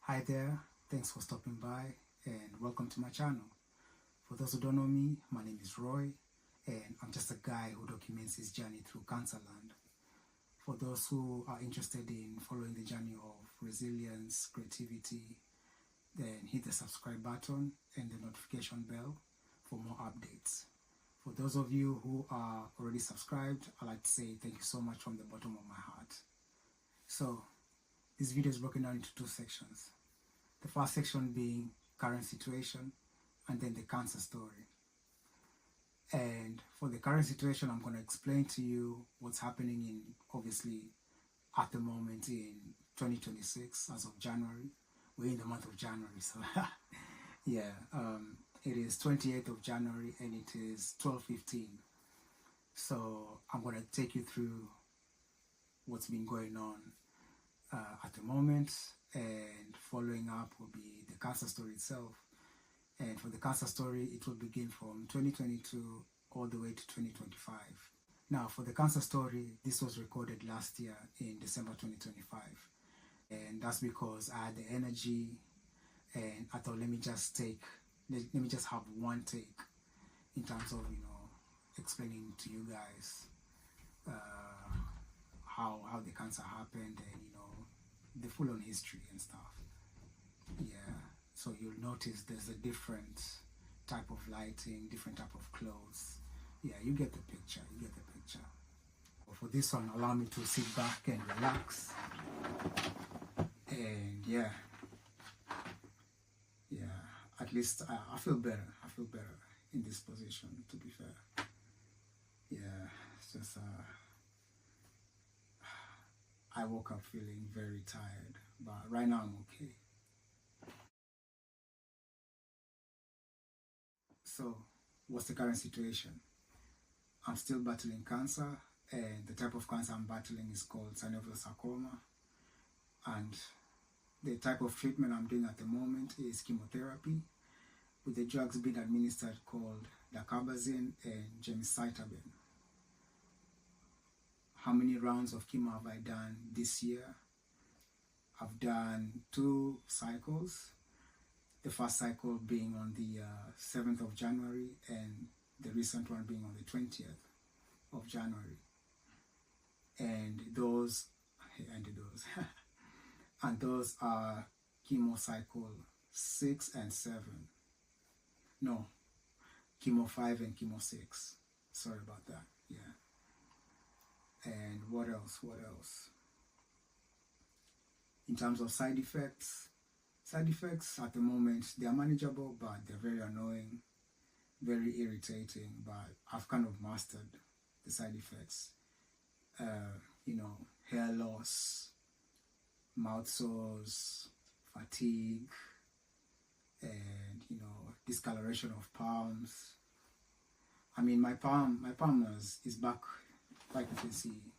Hi there, thanks for stopping by and welcome to my channel. For those who don't know me, my name is Roy and I'm just a guy who documents his journey through Cancerland. For those who are interested in following the journey of resilience, creativity, then hit the subscribe button and the notification bell for more updates. For those of you who are already subscribed, I'd like to say thank you so much from the bottom of my heart. So, this video is broken down into two sections. The first section being current situation and then the cancer story. And for the current situation, I'm going to explain to you what's happening in, obviously, at the moment in 2026 as of January. We're in the month of January, so yeah, it is 28th of January and it is 12:15. So I'm going to take you through what's been going on at the moment, and following up will be the cancer story itself. And for the cancer story, it will begin from 2022 all the way to 2025. Now, for the cancer story, this was recorded last year in December 2025. And that's because I had the energy and I thought, let me just have one take in terms of, explaining to you guys how the cancer happened and, the full-on history and stuff. Yeah, so you'll notice there's a different type of lighting, different type of clothes. Yeah, you get the picture, For this one, allow me to sit back and relax. And yeah, at least I feel better. I feel better in this position, to be fair. Yeah, it's just I woke up feeling very tired, but right now I'm okay. So, what's the current situation? I'm still battling cancer, and the type of cancer I'm battling is called Synovial Sarcoma. And the type of treatment I'm doing at the moment is chemotherapy, with the drugs being administered called dacarbazine and gemcitabine. How many rounds of chemo have I done this year? I've done 2 cycles. The first cycle being on the 7th of January and the recent one being on the 20th of January. And those and those are chemo cycle 6 and 7. No, chemo 5 and chemo 6. Sorry about that. Yeah. And what else? In terms of side effects at the moment, they are manageable, but they're very annoying, very irritating, but I've kind of mastered the side effects. Hair loss, mouth sores, fatigue, and discoloration of palms. I mean, my palm is back, like you can see.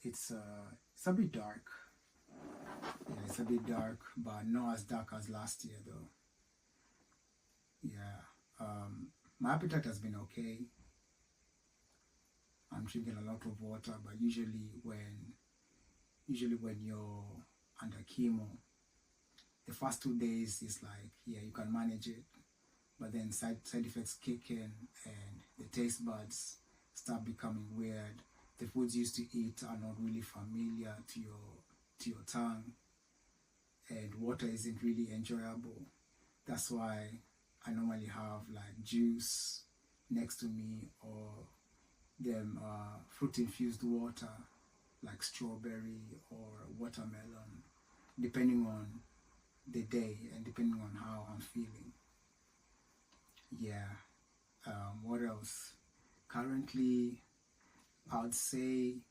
It's a bit dark. Yeah, it's a bit dark, but not as dark as last year though. Yeah, my appetite has been okay. I'm drinking a lot of water, but usually when you're under chemo, the first 2 days is like, yeah, you can manage it, but then side effects kick in and the taste buds start becoming weird. The foods you used to eat are not really familiar to your tongue, and water isn't really enjoyable. That's why I normally have like juice next to me, or them fruit infused water like strawberry or watermelon, depending on the day and depending on how I'm feeling. Yeah. What else? Currently, I would say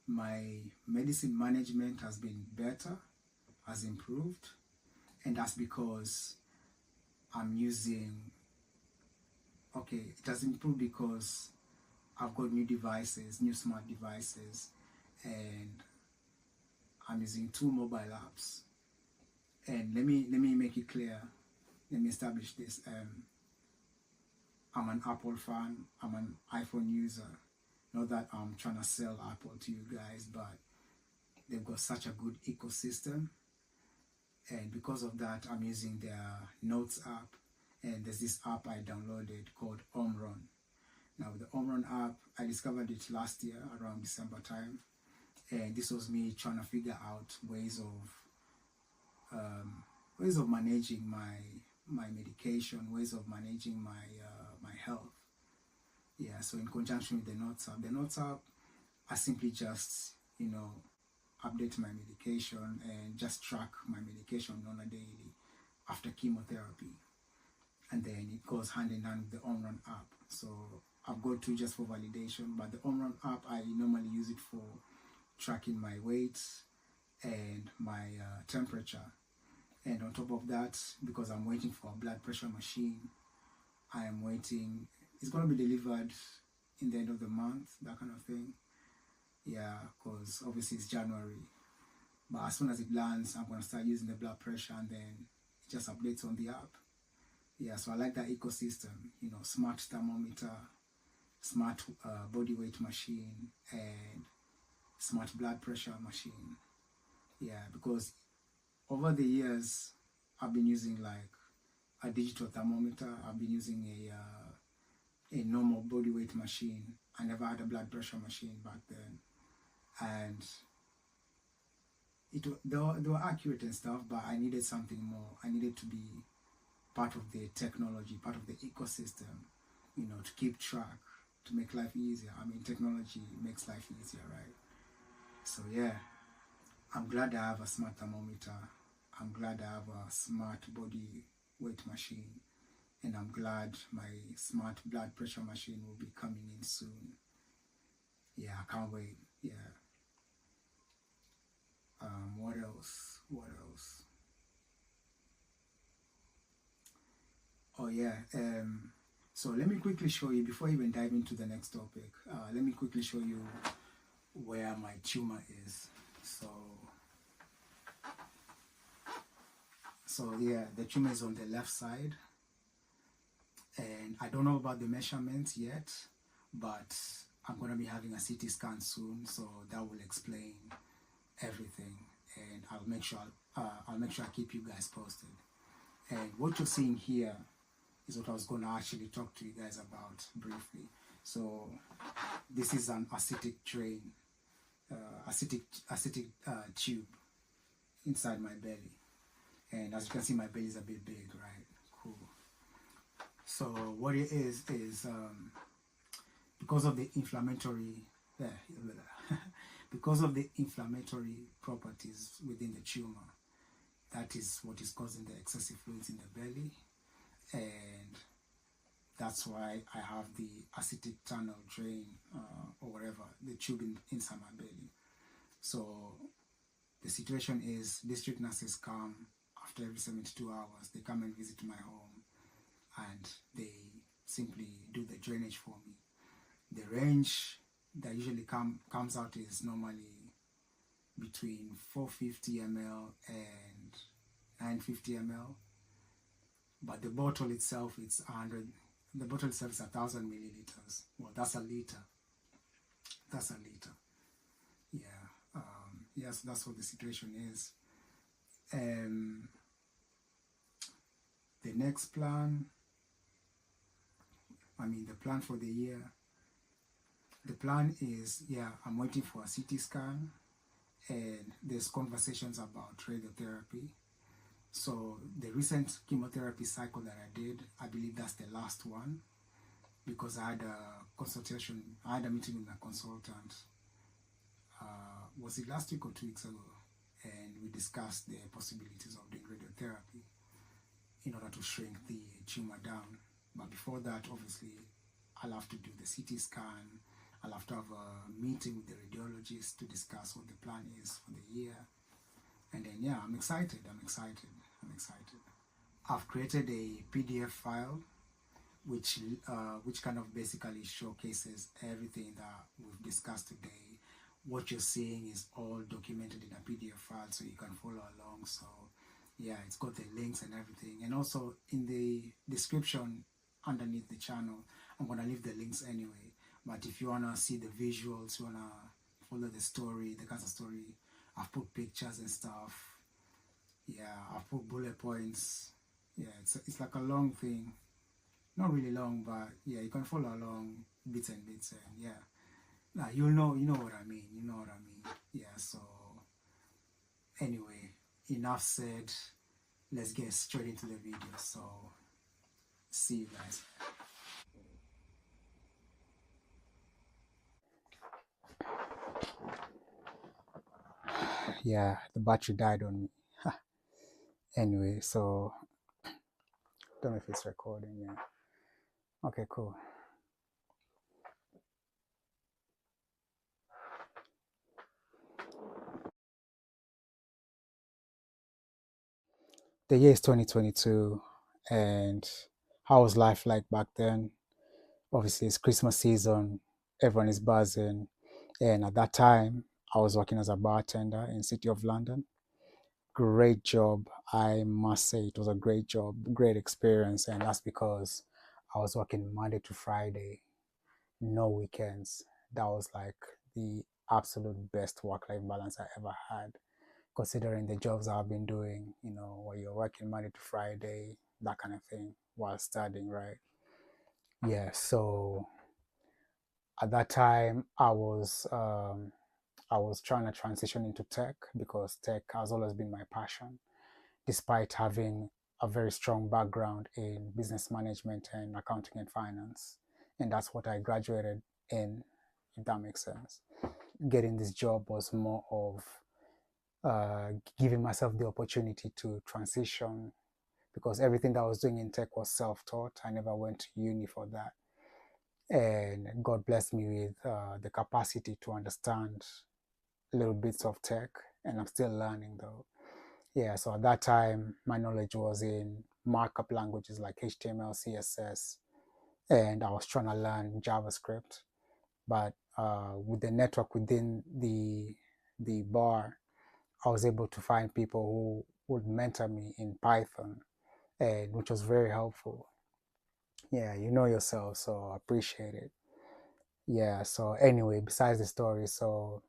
my medicine management has been better, has improved, and that's because I'm using, it has improved because I've got new smart devices, and I'm using 2 mobile apps. And let me make it clear, let me establish this. I'm an Apple fan, I'm an iPhone user. Not that I'm trying to sell Apple to you guys, but they've got such a good ecosystem. And because of that, I'm using their Notes app, and there's this app I downloaded called OMRON. Now with the OMRON app, I discovered it last year around December time, and this was me trying to figure out ways of managing my medication, ways of managing my health. Yeah, so in conjunction with the Notes app, I simply just, update my medication and just track my medication on a daily after chemotherapy. And then it goes hand in hand with the OMRON app. So I've got two just for validation, but the OMRON app, I normally use it for tracking my weight and my temperature. And on top of that, because I'm waiting for a blood pressure machine, I am waiting, it's going to be delivered in the end of the month, that kind of thing. Yeah, because obviously it's January. But as soon as it lands, I'm going to start using the blood pressure, and then it just updates on the app. Yeah, so I like that ecosystem, smart thermometer, smart body weight machine, and smart blood pressure machine. Yeah, because over the years, I've been using like a digital thermometer. I've been using a normal body weight machine. I never had a blood pressure machine back then. And they were accurate and stuff, but I needed something more. I needed to be part of the technology, part of the ecosystem, to keep track, to make life easier. I mean, technology makes life easier, right? So yeah, I'm glad I have a smart thermometer. I'm glad I have a smart body weight machine. And I'm glad my smart blood pressure machine will be coming in soon. Yeah, I can't wait. Yeah. What else? Oh yeah. So let me quickly show you, before I even dive into the next topic, let me quickly show you where my tumor is. So yeah, the tumor is on the left side, and I don't know about the measurements yet, but I'm going to be having a CT scan soon, so that will explain everything, and I'll make sure I keep you guys posted. And what you're seeing here is what I was going to actually talk to you guys about briefly. So this is an acidic drain, acidic tube inside my belly, and as you can see, my belly is a bit big, right? Cool. So what it is because of the inflammatory because of the inflammatory properties within the tumor, that is what is causing the excessive fluids in the belly, and that's why I have the acidic tunnel drain, or whatever, the tube inside my belly. So the situation is, district nurses come after every 72 hours. They come and visit my home, and they simply do the drainage for me. The range that usually comes out is normally between 450 ml and 950 ml, but the bottle itself is 100. The bottle itself is 1,000 milliliters. Well, that's a liter. That's a liter. Yeah. Yes, that's what the situation is. The next plan, the plan for the year, the plan is, yeah, I'm waiting for a CT scan, and there's conversations about radiotherapy. So the recent chemotherapy cycle that I did, I believe that's the last one, because I had a consultation, I had a meeting with my consultant, was it last week or 2 weeks ago? And we discussed the possibilities of doing radiotherapy in order to shrink the tumor down. But before that, obviously, I'll have to do the CT scan. I'll have to have a meeting with the radiologist to discuss what the plan is for the year. And then, yeah, I'm excited. I've created a PDF file which kind of basically showcases everything that we've discussed today. What you're seeing is all documented in a PDF file, so you can follow along. So yeah, it's got the links and everything. And also in the description underneath the channel, I'm going to leave the links anyway. But if you want to see the visuals, you want to follow the story, the cancer story, I've put pictures and stuff. Yeah, I've put bullet points. Yeah, it's like a long thing. Not really long, but yeah, you can follow along bits and bits, and yeah, nah, you know what I mean. You know what I mean. Yeah. So anyway, enough said. Let's get straight into the video. So see you guys. Yeah, the battery died on me. Anyway, so don't know if it's recording. Yeah. Okay, cool. The year is 2022, and how was life like back then? Obviously, it's Christmas season. Everyone is buzzing, and at that time, I was working as a bartender in City of London. Great job, I must say. It was a great job, great experience, and that's because I was working Monday to Friday, no weekends. That was like the absolute best work-life balance I ever had, considering the jobs I've been doing, where you're working Monday to Friday, that kind of thing, while studying, right? Yeah, so at that time I was trying to transition into tech because tech has always been my passion, despite having a very strong background in business management and accounting and finance. And that's what I graduated in, if that makes sense. Getting this job was more of uh, giving myself the opportunity to transition because everything that I was doing in tech was self taught. I never went to uni for that. And God blessed me with the capacity to understand little bits of tech, and I'm still learning though. Yeah, so at that time, my knowledge was in markup languages like HTML, CSS, and I was trying to learn JavaScript. But with the network within the bar, I was able to find people who would mentor me in Python, and which was very helpful. Yeah, you know yourself, so I appreciate it. Yeah, so anyway, besides the story, so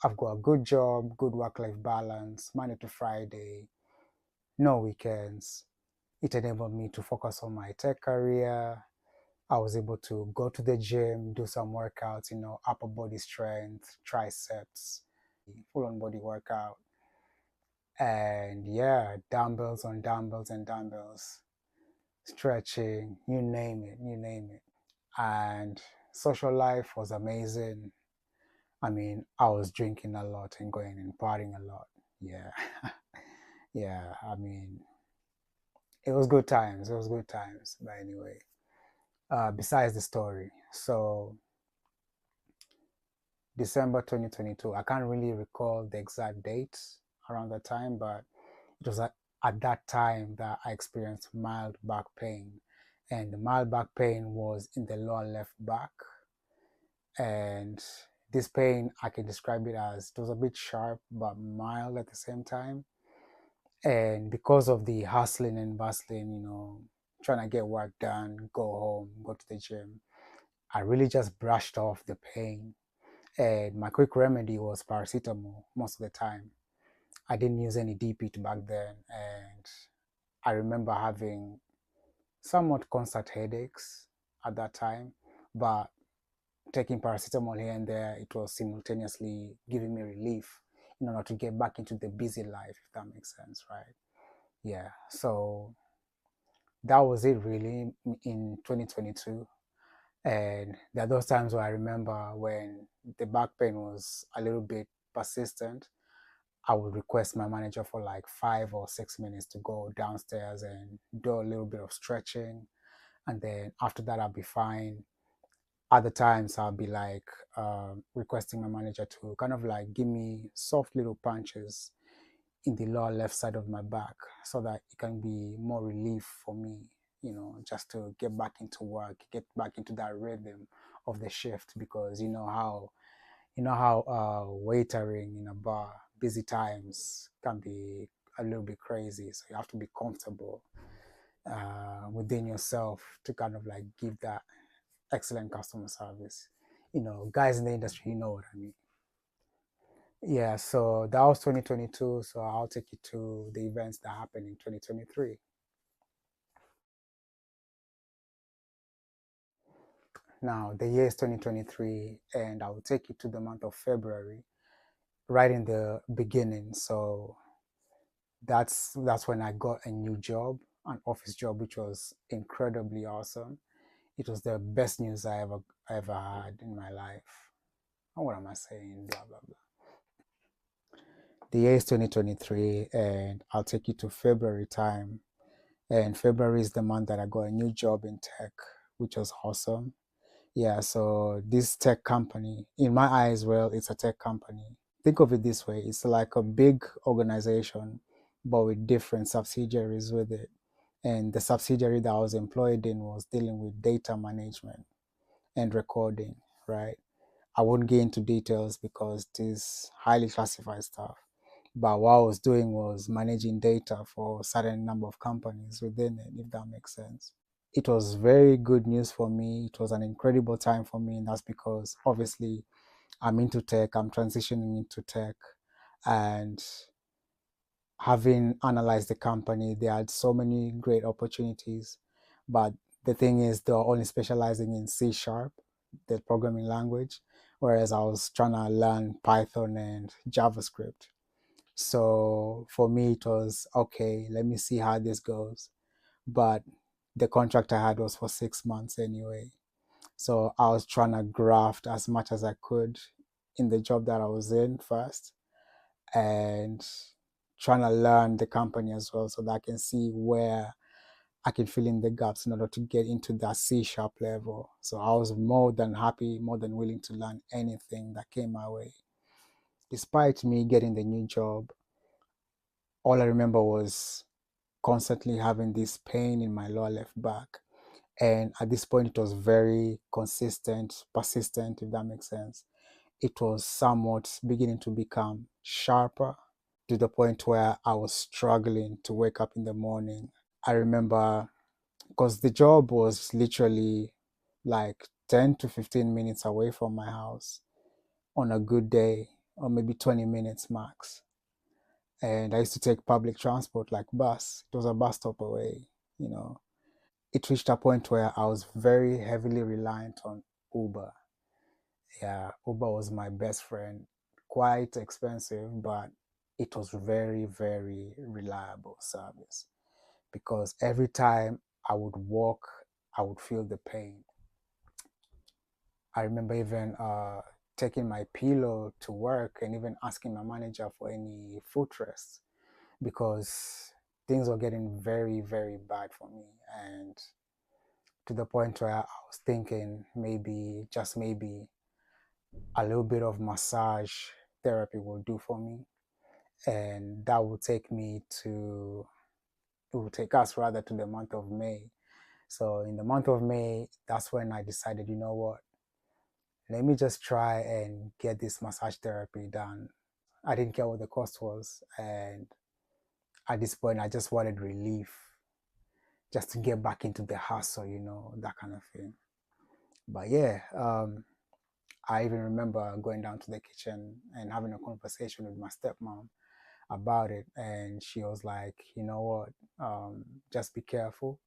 I've got a good job, good work life balance, Monday to Friday, no weekends. It enabled me to focus on my tech career. I was able to go to the gym, do some workouts, upper body strength, triceps, full on body workout. And yeah, dumbbells on dumbbells and dumbbells, stretching, you name it, you name it. And social life was amazing. I mean, I was drinking a lot and going and partying a lot. Yeah. Yeah, I mean, it was good times. It was good times. But anyway, besides the story, so December 2022, I can't really recall the exact date around that time, but it was at that time that I experienced mild back pain. And the mild back pain was in the lower left back. And this pain, I can describe it as it was a bit sharp but mild at the same time. And because of the hustling and bustling, trying to get work done, go home, go to the gym, I really just brushed off the pain. And my quick remedy was paracetamol most of the time. I didn't use any DP back then. And I remember having somewhat constant headaches at that time. But taking paracetamol here and there, it was simultaneously giving me relief in order to get back into the busy life, if that makes sense, right? Yeah. So that was it really in 2022. And there are those times where I remember when the back pain was a little bit persistent, I would request my manager for like 5 or 6 minutes to go downstairs and do a little bit of stretching. And then after that, I'll be fine. Other times, I'll be like requesting my manager to kind of like give me soft little punches in the lower left side of my back so that it can be more relief for me, just to get back into work, get back into that rhythm of the shift because you know how waitering in a bar, busy times can be a little bit crazy. So you have to be comfortable within yourself to kind of like give that excellent customer service. Guys in the industry, you know what I mean. Yeah, so that was 2022. So I'll take you to the events that happened in 2023. Now, the year is 2023, and I will take you to the month of February, right in the beginning. So that's when I got a new job, an office job, which was incredibly awesome. It was the best news I ever had in my life. What am I saying? Blah blah blah. The year is 2023, and I'll take you to February time. And February is the month that I got a new job in tech, which was awesome. Yeah, so this tech company, in my eyes, well, it's a tech company. Think of it this way, it's like a big organization, but with different subsidiaries with it. And the subsidiary that I was employed in was dealing with data management and recording, right? I won't get into details because it is highly classified stuff. But what I was doing was managing data for a certain number of companies within it, if that makes sense. It was very good news for me. It was an incredible time for me, and that's because obviously I'm into tech, I'm transitioning into tech, and having analyzed the company, they had so many great opportunities. But the thing is, they're only specializing in C sharp, the programming language, whereas I was trying to learn Python and JavaScript. So for me, it was okay, let me see how this goes. But the contract I had was for 6 months anyway. So I was trying to graft as much as I could in the job that I was in first, and trying to learn the company as well so that I can see where I can fill in the gaps in order to get into that C sharp level. So I was more than happy, more than willing to learn anything that came my way. Despite me getting the new job, all I remember was constantly having this pain in my lower left back. And at this point, it was very consistent, persistent, if that makes sense. It was somewhat beginning to become sharper to the point where I was struggling to wake up in the morning. I remember because the job was literally like 10 to 15 minutes away from my house on a good day, or maybe 20 minutes max. And I used to take public transport like bus. It was a bus stop away, you know. It reached a point where I was very heavily reliant on Uber. Yeah, Uber was my best friend. Quite expensive, but it was very, very reliable service because every time I would walk, I would feel the pain. I remember even taking my pillow to work and even asking my manager for any footrest because things were getting very, very bad for me. And to the point where I was thinking maybe, just maybe, a little bit of massage therapy will do for me. And that will take me to, it will take us rather to the month of May. So in the month of May, that's when I decided, you know what, let me just try and get this massage therapy done. I didn't care what the cost was. And at this point, I just wanted relief just to get back into the hustle, that kind of thing. But yeah, I even remember going down to the kitchen and having a conversation with my stepmom about it. And she was like, you know what, just be careful.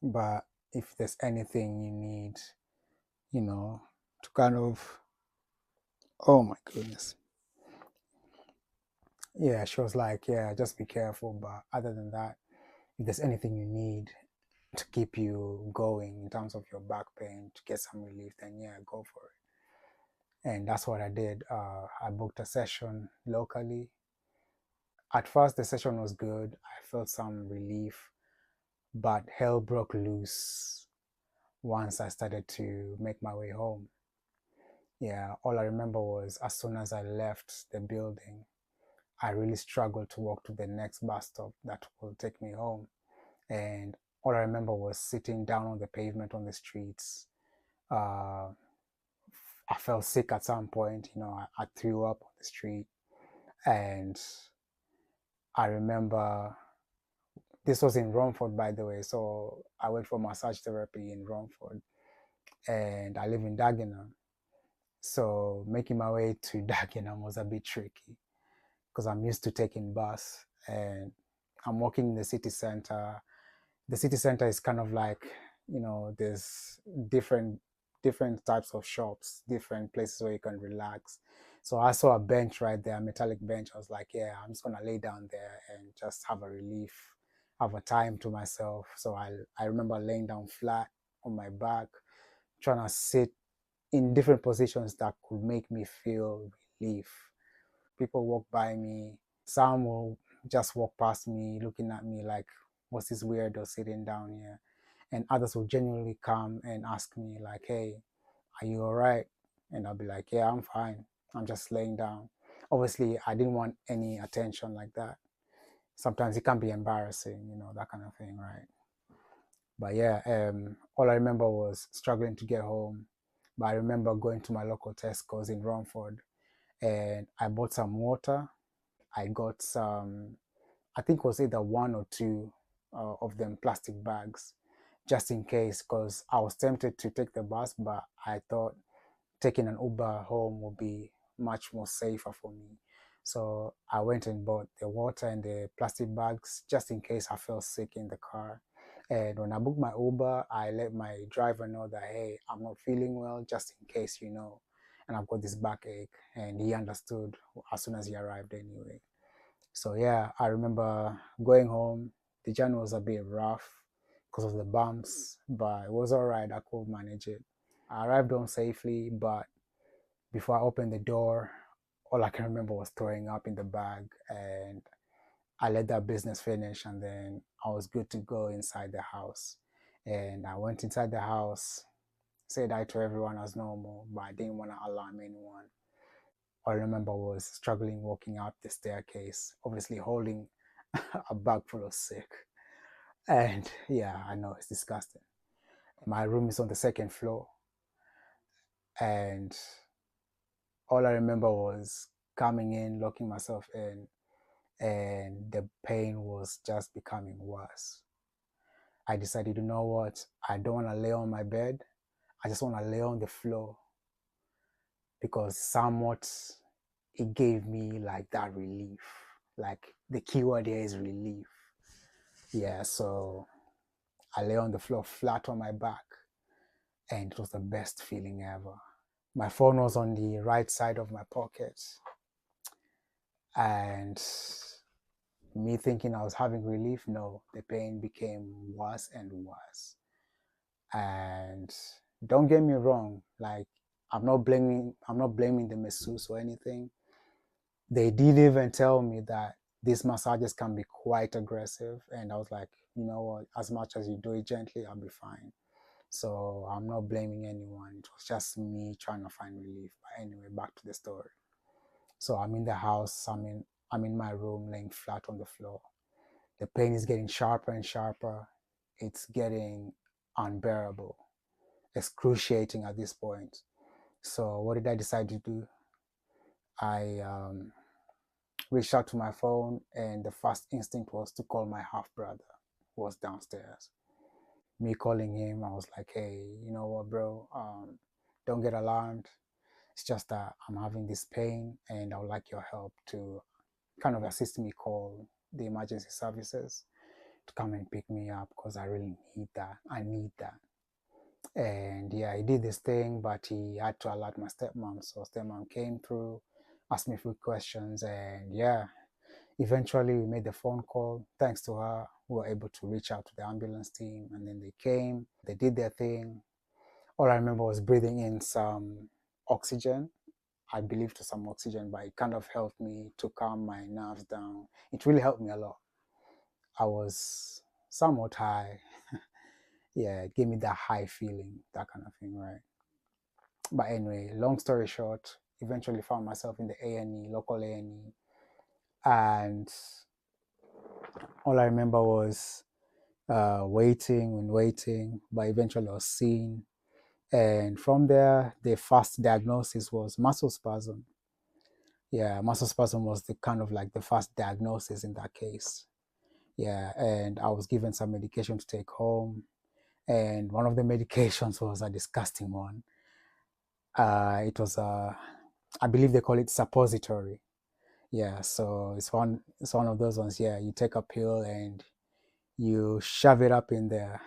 But if there's anything you need, to kind of, oh my goodness. Yeah, she was like, yeah, just be careful. But other than that, if there's anything you need to keep you going in terms of your back pain, to get some relief, then yeah, go for it. And that's what I did. I booked a session locally. At first, the session was good. I felt some relief, but hell broke loose once I started to make my way home. Yeah, all I remember was as soon as I left the building, I really struggled to walk to the next bus stop that will take me home. And all I remember was sitting down on the pavement on the streets. Uh, I felt sick at some point, I threw up on the street. And I remember this was in Romford, by the way. So I went for massage therapy in Romford, and I live in Dagenham. So making my way to Dagenham was a bit tricky because I'm used to taking bus, and I'm walking in the city center. The city center is kind of like, there's different different types of shops, different places where you can relax. So I saw a bench right there, a metallic bench. I was like, yeah, I'm just gonna lay down there and just have a relief, have a time to myself. So I remember laying down flat on my back, trying to sit in different positions that could make me feel relief. People walk by me. Some will just walk past me, looking at me like, what's this weirdo sitting down here? And others will genuinely come and ask me, like, hey, are you all right? And I'll be like, yeah, I'm fine. I'm just laying down. Obviously, I didn't want any attention like that. Sometimes it can be embarrassing, that kind of thing, right? But yeah, all I remember was struggling to get home. But I remember going to my local Tesco's in Romford, and I bought some water. I got some, I think it was either one or two of them plastic bags, just in case, because I was tempted to take the bus, but I thought taking an Uber home would be much more safer for me. So I went and bought the water and the plastic bags just in case I fell sick in the car. And when I booked my Uber, I let my driver know that, hey, I'm not feeling well, just in case, and I've got this backache. And he understood as soon as he arrived anyway. So yeah, I remember going home. The journey was a bit rough because of the bumps, but it was all right. I could manage it. I arrived home safely, but before I opened the door, all I can remember was throwing up in the bag, and I let that business finish, and then I was good to go inside the house. And I went inside the house, said hi to everyone as normal, but I didn't want to alarm anyone. All I remember was struggling walking up the staircase, obviously holding a bag full of sick. And yeah, I know it's disgusting. My room is on the second floor, and all I remember was coming in, locking myself in, and the pain was just becoming worse. I decided, you know what? I don't want to lay on my bed. I just want to lay on the floor because somewhat it gave me like that relief. Like the keyword here is relief. Yeah, so I lay on the floor flat on my back, and it was the best feeling ever. My phone was on the right side of my pocket, and me thinking I was having relief, no, the pain became worse and worse. And don't get me wrong, like I'm not blaming the masseuse or anything. They did even tell me that these massages can be quite aggressive, and I was like, you know what, as much as you do it gently, I'll be fine. So I'm not blaming anyone. It was just me trying to find relief. But anyway, back to the story. So I'm in the house, I'm in my room laying flat on the floor. The pain is getting sharper and sharper. It's getting unbearable, excruciating at this point. So what did I decide to do? I reached out to my phone, and the first instinct was to call my half brother, who was downstairs. Me calling him, I was like, hey, you know what, bro? Don't get alarmed. It's just that I'm having this pain, and I would like your help to kind of assist me call the emergency services to come and pick me up because I really need that. I need that. And yeah, he did this thing, but he had to alert my stepmom. So stepmom came through, asked me a few questions, and yeah, eventually we made the phone call. Thanks to her, we were able to reach out to the ambulance team, and then they came, they did their thing. All I remember was breathing in some oxygen. I believe to some oxygen, but it kind of helped me to calm my nerves down. It really helped me a lot. I was somewhat high. Yeah, it gave me that high feeling, that kind of thing, right? But anyway, long story short, eventually found myself in the A&E, local A&E, and all I remember was waiting and waiting, but eventually I was seen. And from there, the first diagnosis was muscle spasm. Yeah, muscle spasm was the kind of like the first diagnosis in that case. Yeah, and I was given some medication to take home. And one of the medications was a disgusting one. It was I believe they call it suppository. Yeah, so it's one of those ones. Yeah, you take a pill and you shove it up in there.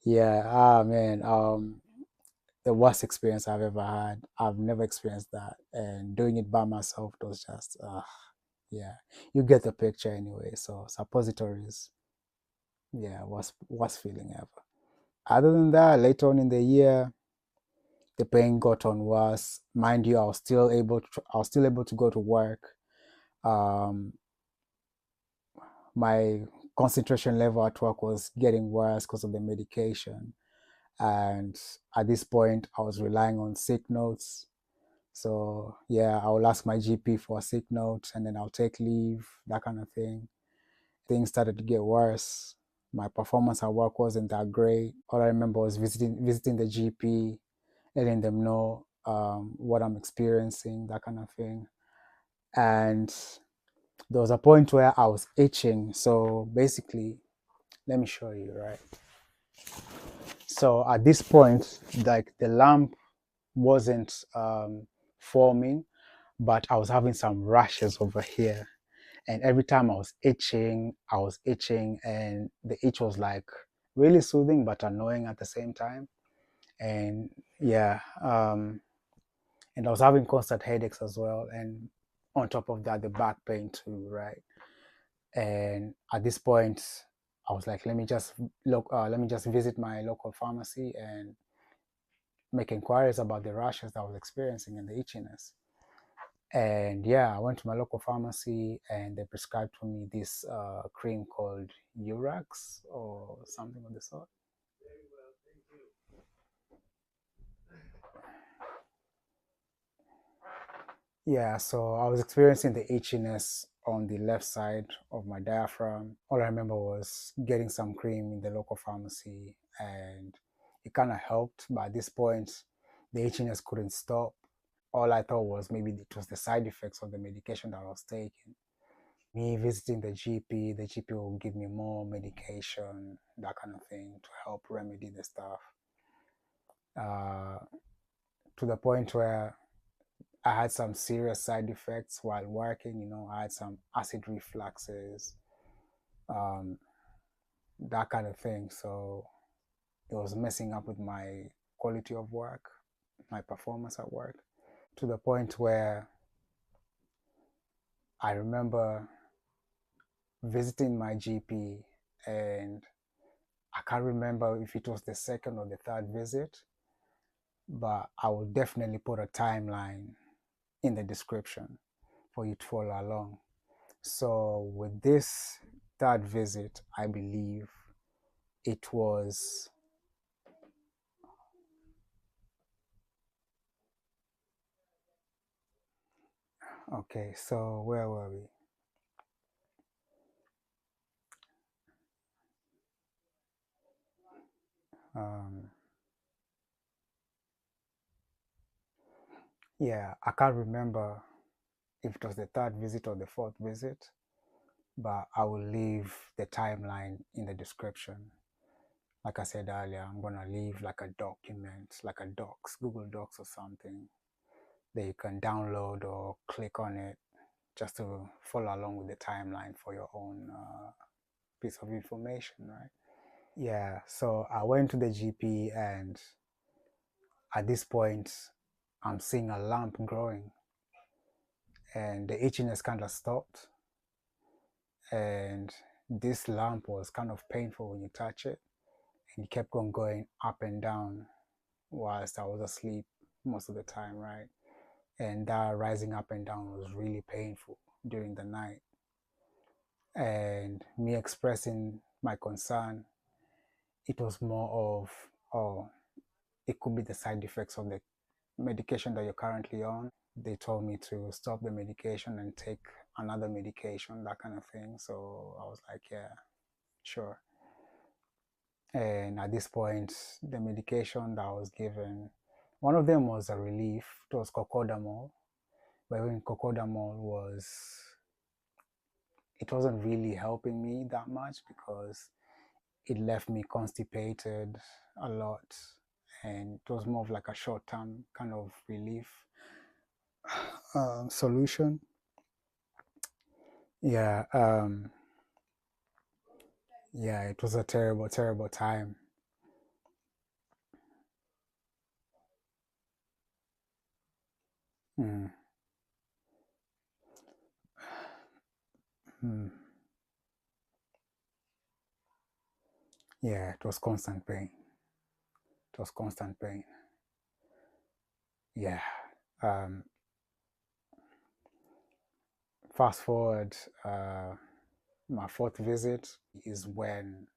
Yeah, ah man, the worst experience I've ever had. I've never experienced that, and doing it by myself was just yeah. You get the picture anyway. So suppositories, yeah, worst feeling ever. Other than that, later on in the year, the pain got on worse. Mind you, I was still able to go to work. Um, my concentration level at work was getting worse because of the medication. And at this point, I was relying on sick notes. So yeah, I will ask my GP for a sick note and then I'll take leave, that kind of thing. Things started to get worse. My performance at work wasn't that great. All I remember was visiting the GP, letting them know what I'm experiencing, that kind of thing. And there was a point where I was itching. So basically, let me show you, right? So at this point, like the lump wasn't forming, but I was having some rashes over here. And every time I was itching, and the itch was like really soothing but annoying at the same time. And yeah, and I was having constant headaches as well. And on top of that, the back pain too, right? And at this point, I was like, let me just visit my local pharmacy and make inquiries about the rashes that I was experiencing and the itchiness. And yeah, I went to my local pharmacy and they prescribed for me this cream called Urax or something of the sort. Yeah, so I was experiencing the itchiness on the left side of my diaphragm. All I remember was getting some cream in the local pharmacy and it kind of helped. But at this point, the itchiness couldn't stop. All I thought was maybe it was the side effects of the medication that I was taking. Me visiting the GP will give me more medication, that kind of thing, to help remedy the stuff. Uh, to the point where I had some serious side effects while working. I had some acid refluxes, um, that kind of thing. So it was messing up with my quality of work, my performance at work, to the point where I remember visiting my GP, and I can't remember if it was the second or the third visit, but I will definitely put a timeline in the description for you to follow along. So, with this third visit, I believe it was okay. So, where were we? Um, yeah, I can't remember if it was the third visit or the fourth visit, but I will leave the timeline in the description. Like I said earlier, I'm gonna leave like a document, like a docs, Google Docs or something that you can download or click on it just to follow along with the timeline for your own piece of information, right? Yeah, so I went to the GP, and at this point, I'm seeing a lump growing, and the itchiness kind of stopped. And this lump was kind of painful when you touch it, and it kept on going up and down whilst I was asleep most of the time, right? And that rising up and down was really painful during the night. And me expressing my concern, it was more of, oh, it could be the side effects of the medication that you're currently on. They told me to stop the medication and take another medication, that kind of thing. So I was like, yeah, sure. And at this point, the medication that I was given, one of them was a relief. It was cocodamol. But even cocodamol it wasn't really helping me that much because it left me constipated a lot, and it was more of like a short-term kind of relief solution. Yeah, yeah, it was a terrible, terrible time. Mm, mm. Yeah, it was constant pain. It was constant pain. Yeah. Um, Fast forward, my fourth visit is when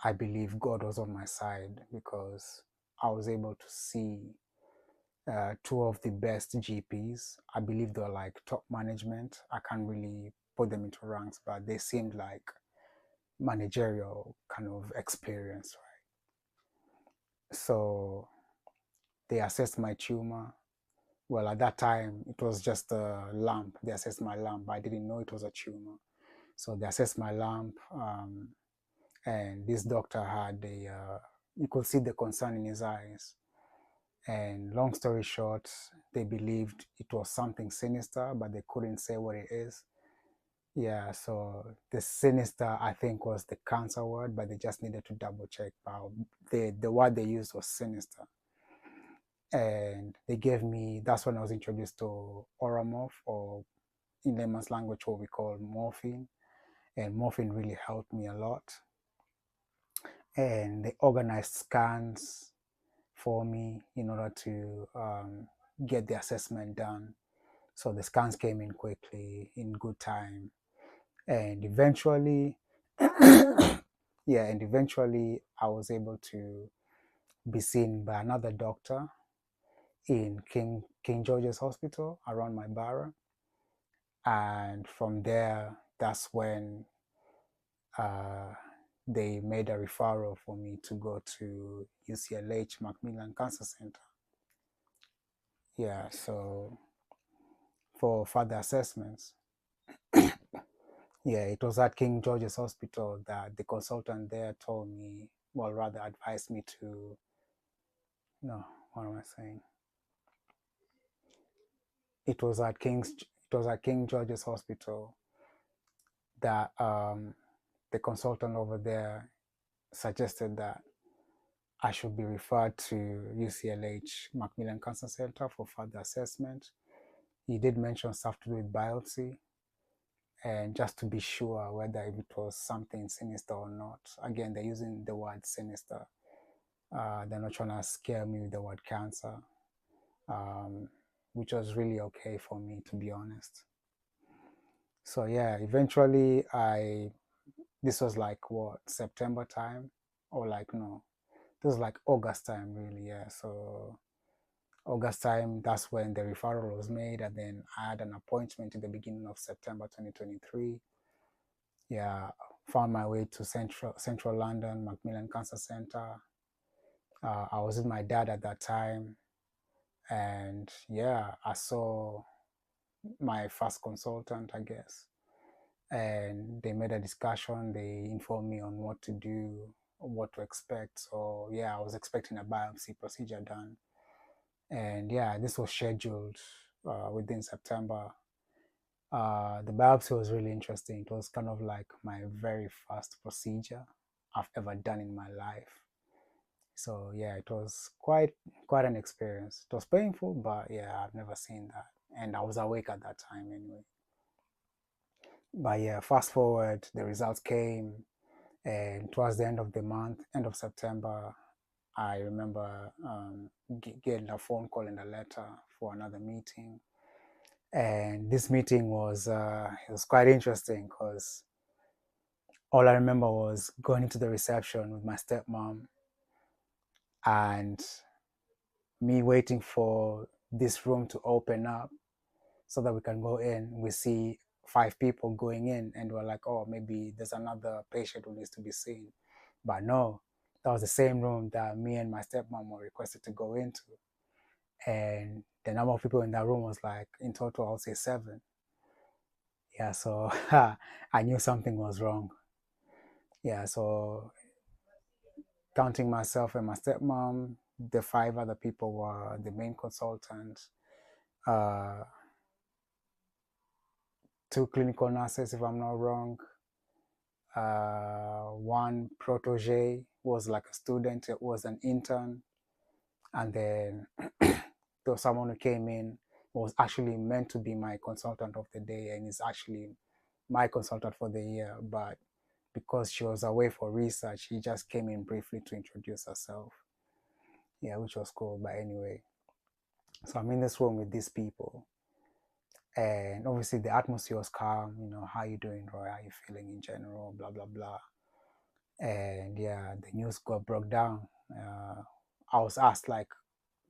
I believe God was on my side, because I was able to see two of the best GPs. I believe they were like top management. I can't really put them into ranks, but they seemed like managerial kind of experience, right? So they assessed my tumor. Well, at that time, it was just a lump. They assessed my lump. I didn't know it was a tumor. So they assessed my lump, and this doctor had you could see the concern in his eyes. And long story short, they believed it was something sinister, but they couldn't say what it is. Yeah, so the sinister, I think, was the cancer word, but they just needed to double check. But the word they used was sinister. And they gave me, that's when I was introduced to Oromorph, or in layman's language, what we call morphine. And morphine really helped me a lot. And they organized scans for me in order to get the assessment done. So the scans came in quickly, in good time. And eventually, yeah, and eventually I was able to be seen by another doctor in King George's Hospital around my borough. And from there, that's when uh, they made a referral for me to go to UCLH Macmillan Cancer Center. Yeah, so for further assessments. Yeah, it was at King George's Hospital that the consultant there told me, well, rather advised me to, no, what am I saying? It was at King George's Hospital that the consultant over there suggested that I should be referred to UCLH Macmillan Cancer Center for further assessment. He did mention stuff to do with biopsy, and just to be sure whether it was something sinister or not. Again, they're using the word sinister. They're not trying to scare me with the word cancer, um, which was really okay for me, to be honest. So yeah, eventually this was like what, September time, or like, no, this was like August time, really. Yeah, so August time, that's when the referral was made, and then I had an appointment in the beginning of September 2023. Yeah, found my way to central London, Macmillan Cancer Center. I was with my dad at that time, and yeah, I saw my first consultant, I guess, and they made a discussion. They informed me on what to do, what to expect. So yeah, I was expecting a biopsy procedure done, and yeah, this was scheduled within September. The biopsy was really interesting. It was kind of like my very first procedure I've ever done in my life. So yeah, it was quite an experience. It was painful, but yeah, I've never seen that, and I was awake at that time anyway. But yeah, fast forward, the results came, and towards the end of the month, end of September, I remember getting a phone call and a letter for another meeting. And this meeting was it was quite interesting, because all I remember was going into the reception with my stepmom and me waiting for this room to open up so that we can go in. We see 5 people going in, and we're like, oh, maybe there's another patient who needs to be seen. But no, that was the same room that me and my stepmom were requested to go into. And the number of people in that room was like, in total, I would say 7. Yeah, so I knew something was wrong. Yeah, so counting myself and my stepmom. The 5 other people were the main consultants, uh, 2 clinical nurses, if I'm not wrong. One protege was like a student, it was an intern. And then there was someone who came in, was actually meant to be my consultant of the day and is actually my consultant for the year. But because she was away for research, she just came in briefly to introduce herself. Yeah, which was cool. But anyway, so I'm in this room with these people. And obviously the atmosphere was calm, how you doing, Roy? How you feeling in general? Blah, blah, blah. And yeah, the news got broke down. I was asked, like,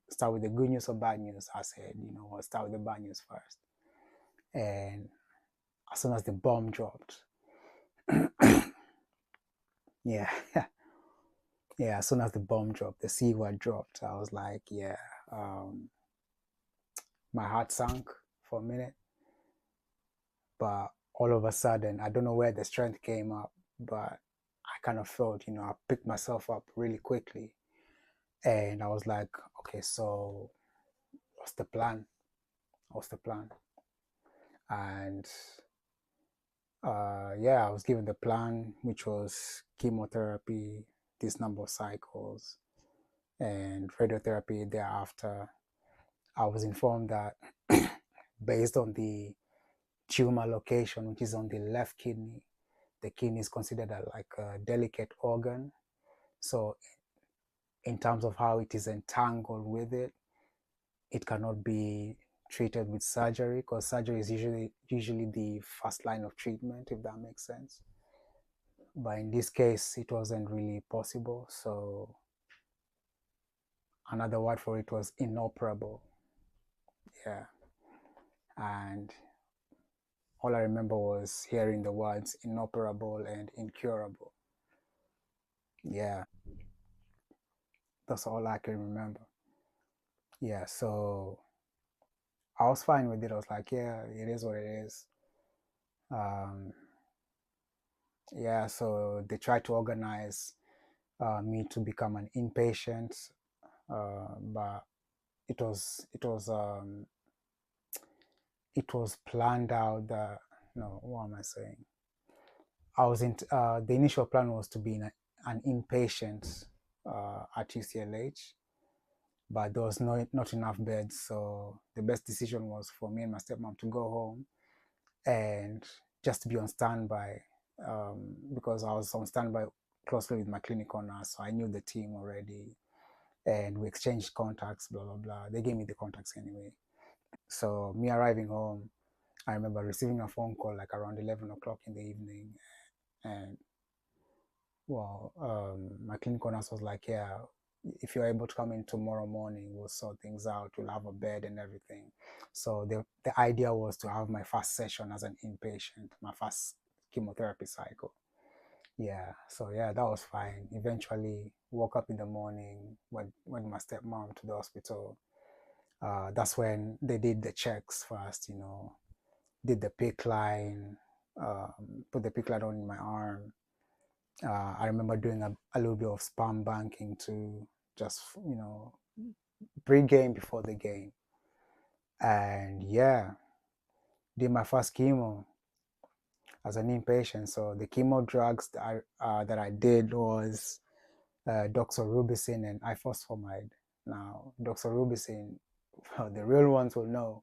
start with the good news or bad news? I said, I'll start with the bad news first. And as soon as the bomb dropped, yeah, yeah, as soon as the bomb dropped, the C word dropped, I was like, yeah, my heart sank for a minute. But all of a sudden, I don't know where the strength came up, but I kind of felt, I picked myself up really quickly. And I was like, okay, so what's the plan? What's the plan? And yeah, I was given the plan, which was chemotherapy, this number of cycles, and radiotherapy thereafter. I was informed that based on the tumor location, which is on the left kidney, the kidney is considered like a delicate organ. So in terms of how it is entangled with it, it cannot be treated with surgery, because surgery is usually the first line of treatment, if that makes sense. But in this case, it wasn't really possible. So another word for it was inoperable. Yeah. And all I remember was hearing the words inoperable and incurable. Yeah. That's all I can remember. Yeah. So I was fine with it. I was like, yeah, it is what it is. Um, yeah. So they tried to organize me to become an inpatient, but it was planned out that, no, what am I saying? I was in, the initial plan was to be an inpatient at UCLH, but there was not enough beds. So the best decision was for me and my stepmom to go home and just be on standby, because I was on standby closely with my clinical nurse. So I knew the team already and we exchanged contacts, blah, blah, blah. They gave me the contacts anyway. So me arriving home, I remember receiving a phone call like around 11 o'clock in the evening. And well, my clinical nurse was like, yeah, if you're able to come in tomorrow morning, we'll sort things out. We'll have a bed and everything. So the idea was to have my first session as an inpatient, my first chemotherapy cycle. Yeah, so yeah, that was fine. Eventually woke up in the morning, went my stepmom to the hospital. That's when they did the checks first, did the PICC line, put the PICC line on my arm. I remember doing a little bit of sperm banking to just, pre-game before the game. And yeah, did my first chemo as an inpatient. So the chemo drugs that I did was doxorubicin and ifosfamide. Now, doxorubicin, well, the real ones will know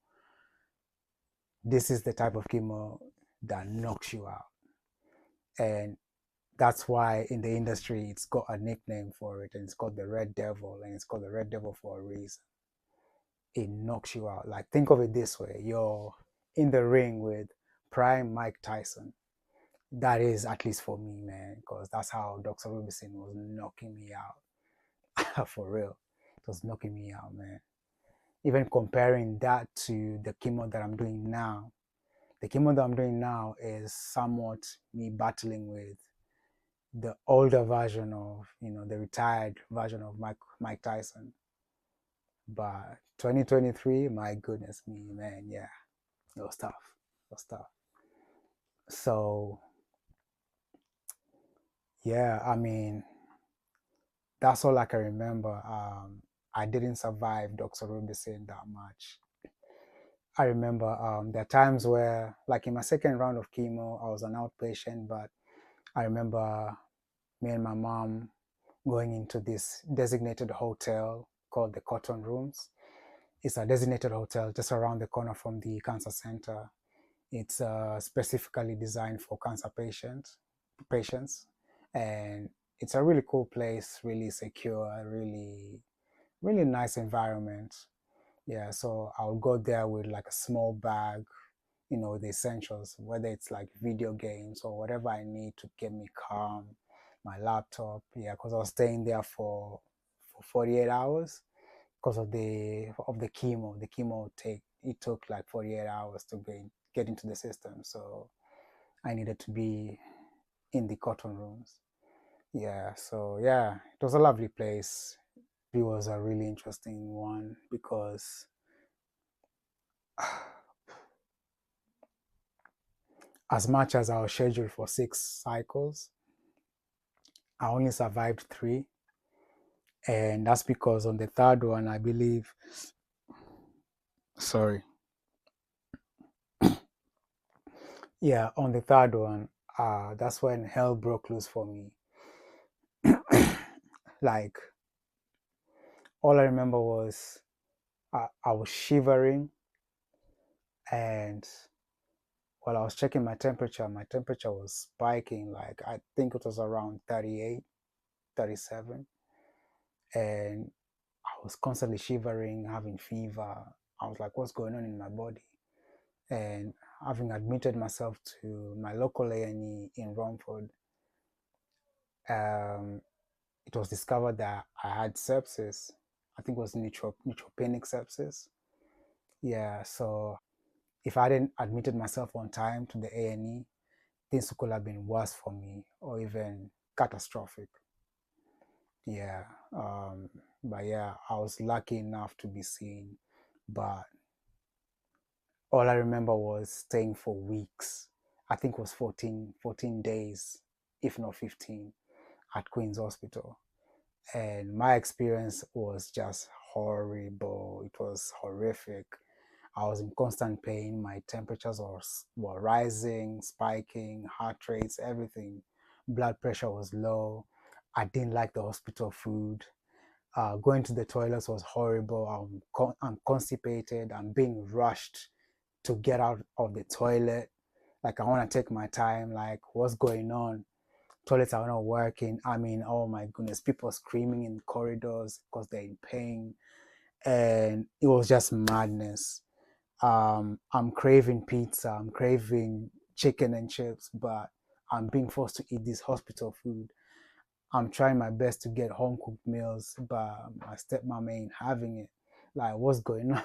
this is the type of chemo that knocks you out. And that's why in the industry it's got a nickname for it, and it's called the Red Devil, and it's called the Red Devil for a reason. It knocks you out. Like, think of it this way: you're in the ring with prime Mike Tyson. That is, at least for me, man, because that's how doxorubicin was knocking me out. For real, it was knocking me out, man. Even comparing that to the chemo that I'm doing now, the chemo that I'm doing now is somewhat me battling with the older version of, the retired version of Mike Tyson. But 2023, my goodness me, man, yeah, it was tough. It was tough. So yeah, I mean, that's all I can remember. I didn't survive doxorubicin that much. I remember there are times where, like in my second round of chemo, I was an outpatient, but I remember me and my mom going into this designated hotel called the Cotton Rooms. It's a designated hotel just around the corner from the cancer center. It's specifically designed for cancer patients, and it's a really cool place, really secure, really nice environment. Yeah, so I'll go there with like a small bag, the essentials, whether it's like video games or whatever I need to get me calm, my laptop. Yeah, because I was staying there for 48 hours because of the chemo. The chemo it took like 48 hours to get into the system. So I needed to be in the cotton rooms. Yeah, so yeah, it was a lovely place. It was a really interesting one because as much as I was scheduled for 6 cycles, I only survived 3. And that's because on the third one, I believe, sorry, yeah, on the third one, that's when hell broke loose for me. Like, all I remember was I was shivering, and while I was checking my temperature was spiking. Like, I think it was around 38, 37. And I was constantly shivering, having fever. I was like, what's going on in my body? And having admitted myself to my local A&E in Romford, um, it was discovered that I had sepsis. I think it was neutropenic sepsis. Yeah, so if I hadn't admitted myself on time to the A&E, things could have been worse for me or even catastrophic. Yeah, but yeah, I was lucky enough to be seen. But all I remember was staying for weeks. I think it was 14 days, if not 15, at Queen's Hospital. And my experience was just horrible. It was horrific. I was in constant pain. My temperatures were rising, spiking, heart rates, everything. Blood pressure was low. I didn't like the hospital food. Going to the toilets was horrible. I'm constipated. I'm being rushed to get out of the toilet. Like, I want to take my time. Like, what's going on? Toilets are not working. I mean, oh my goodness, people screaming in corridors because they're in pain. And it was just madness. I'm craving pizza. I'm craving chicken and chips, but I'm being forced to eat this hospital food. I'm trying my best to get home cooked meals, but my stepmom ain't having it. Like, what's going on?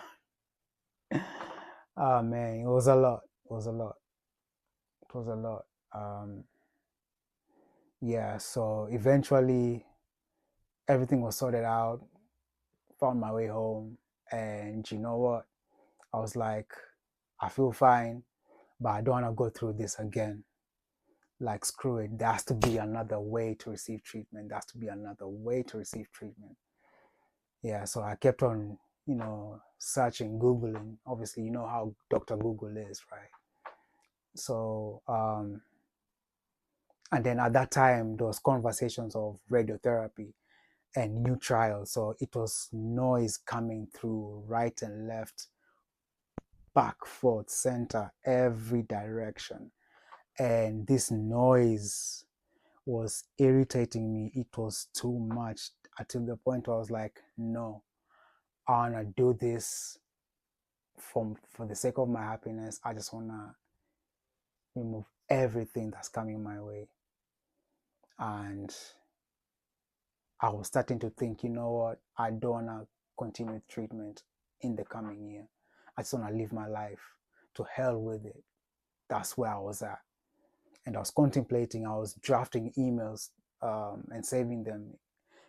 Oh man, it was a lot. It was a lot. It was a lot. Um, yeah, so eventually everything was sorted out, found my way home, and you know what? I was like, I feel fine, but I don't want to go through this again. Like, screw it. There has to be another way to receive treatment. There has to be another way to receive treatment. Yeah, so I kept on, searching, Googling. Obviously, you know how Dr. Google is, right? So, and then at that time, there was conversations of radiotherapy and new trials. So it was noise coming through right and left, back, forth, center, every direction. And this noise was irritating me. It was too much until the point where I was like, no, I want to do this for the sake of my happiness. I just want to remove everything that's coming my way. And I was starting to think, you know what? I don't want to continue treatment in the coming year. I just want to live my life. To hell with it. That's where I was at. And I was contemplating, I was drafting emails and saving them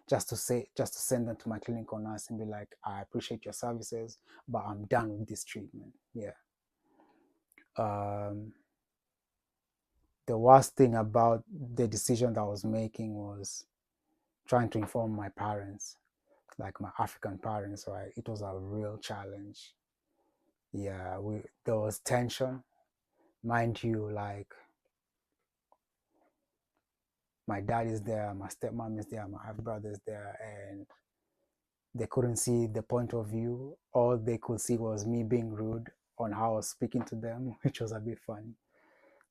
just to send them to my clinical nurse and be like, I appreciate your services, but I'm done with this treatment. Yeah. Um, the worst thing about the decision that I was making was trying to inform my parents, like my African parents, right? It was a real challenge. Yeah, there was tension, mind you. Like my dad is there, my stepmom is there, my half brother is there, and they couldn't see the point of view. All they could see was me being rude on how I was speaking to them, which was a bit funny.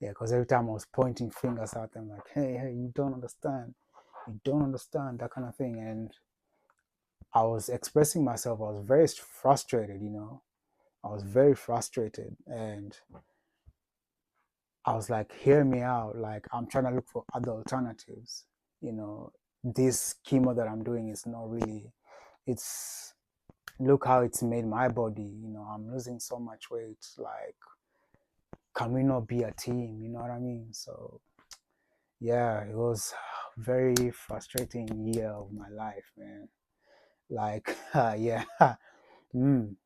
Yeah, because every time I was pointing fingers at them, like, hey, you don't understand. You don't understand, that kind of thing. And I was expressing myself. I was very frustrated, I was very frustrated. And I was like, hear me out. Like, I'm trying to look for other alternatives. This chemo that I'm doing is not really, it's, look how it's made my body. I'm losing so much weight. Like, can we not be a team? You know what I mean? So, yeah, it was a very frustrating year of my life, man. Like, yeah. mm.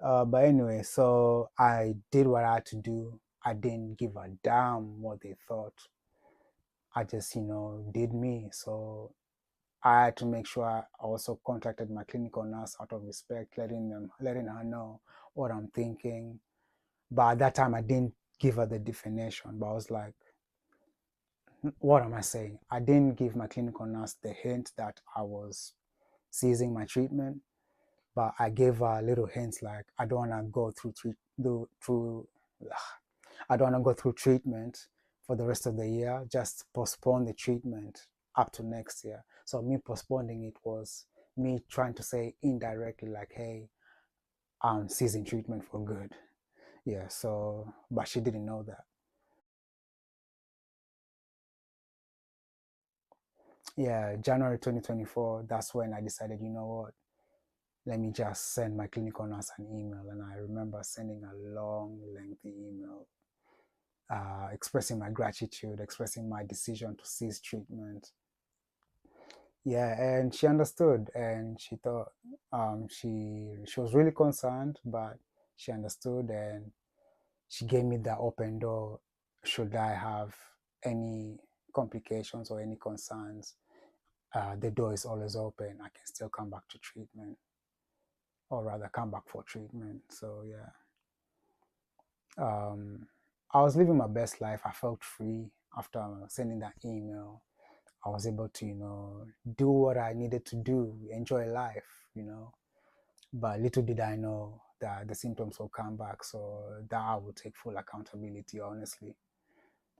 But anyway, so I did what I had to do. I didn't give a damn what they thought. I just, did me. So I had to make sure I also contacted my clinical nurse out of respect, letting her know what I'm thinking. But at that time, I didn't give her the definition. But I was like, what am I saying? I didn't give my clinical nurse the hint that I was ceasing my treatment, but I gave her little hints like I don't want to go I don't want to go through treatment for the rest of the year. Just postpone the treatment up to next year. So me postponing it was me trying to say indirectly like, hey, I'm ceasing treatment for good. Yeah. So, but she didn't know that. Yeah, January 2024. That's when I decided, you know what? Let me just send my clinical nurse an email. And I remember sending a long, lengthy email expressing my gratitude, expressing my decision to cease treatment. Yeah, and she understood, and she thought she was really concerned, but she understood, and she gave me the open door. Should I have any complications or any concerns, the door is always open. I can still come back to treatment, or rather, come back for treatment. So yeah, I was living my best life. I felt free after sending that email. I was able to, do what I needed to do, enjoy life. But little did I know that the symptoms will come back, so that I would take full accountability, honestly.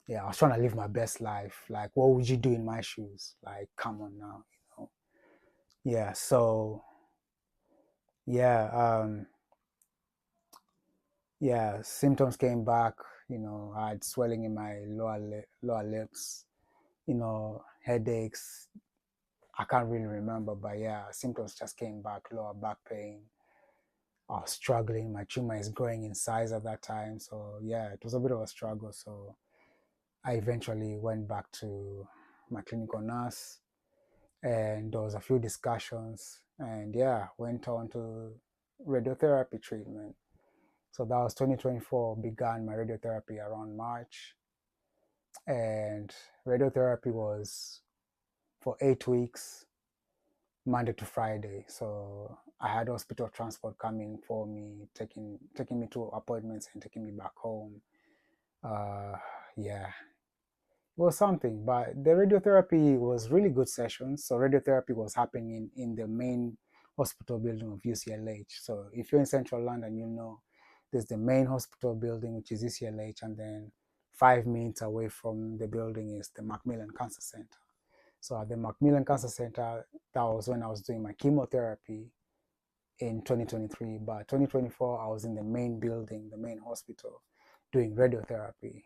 Yeah, I was trying to live my best life. Like, what would you do in my shoes? Like, come on now. Yeah, so, yeah, yeah, symptoms came back. I had swelling in my lower lips, headaches. I can't really remember, but yeah, symptoms just came back, lower back pain. I was struggling. My tumor is growing in size at that time. So yeah, it was a bit of a struggle. So I eventually went back to my clinical nurse and there was a few discussions and yeah, went on to radiotherapy treatment. So that was 2024, began my radiotherapy around March. And radiotherapy was for 8 weeks, Monday to Friday. So I had hospital transport coming for me, taking me to appointments and taking me back home. Uh, yeah, it was something. But the radiotherapy was really good sessions. So radiotherapy was happening in the main hospital building of UCLH. So if you're in Central London, there's the main hospital building, which is UCLH, and then 5 minutes away from the building is the Macmillan Cancer Center. So at the Macmillan Cancer Center, that was when I was doing my chemotherapy in 2023. But 2024, I was in the main building, the main hospital, doing radiotherapy.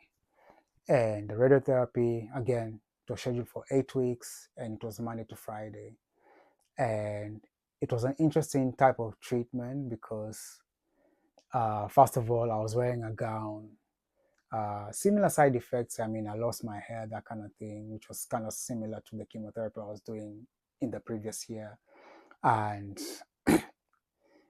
And the radiotherapy, again, it was scheduled for 8 weeks and it was Monday to Friday. And it was an interesting type of treatment because, first of all, I was wearing a gown. Similar side effects. I mean, I lost my hair, that kind of thing, which was kind of similar to the chemotherapy I was doing in the previous year. And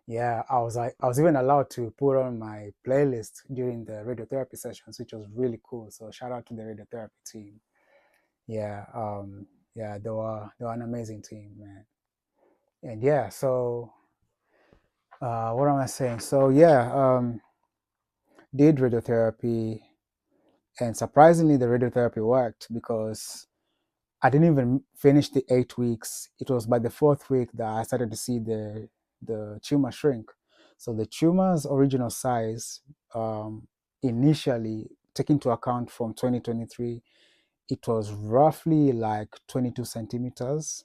yeah, I was even allowed to put on my playlist during the radiotherapy sessions, which was really cool. So shout out to the radiotherapy team. Yeah. Yeah, they were an amazing team, man. And yeah, so what am I saying? So yeah, did radiotherapy, and surprisingly, the radiotherapy worked because I didn't even finish the 8 weeks. It was by the fourth week that I started to see the tumor shrink. So the tumor's original size, initially taken into account from 2023, it was roughly like 22 centimeters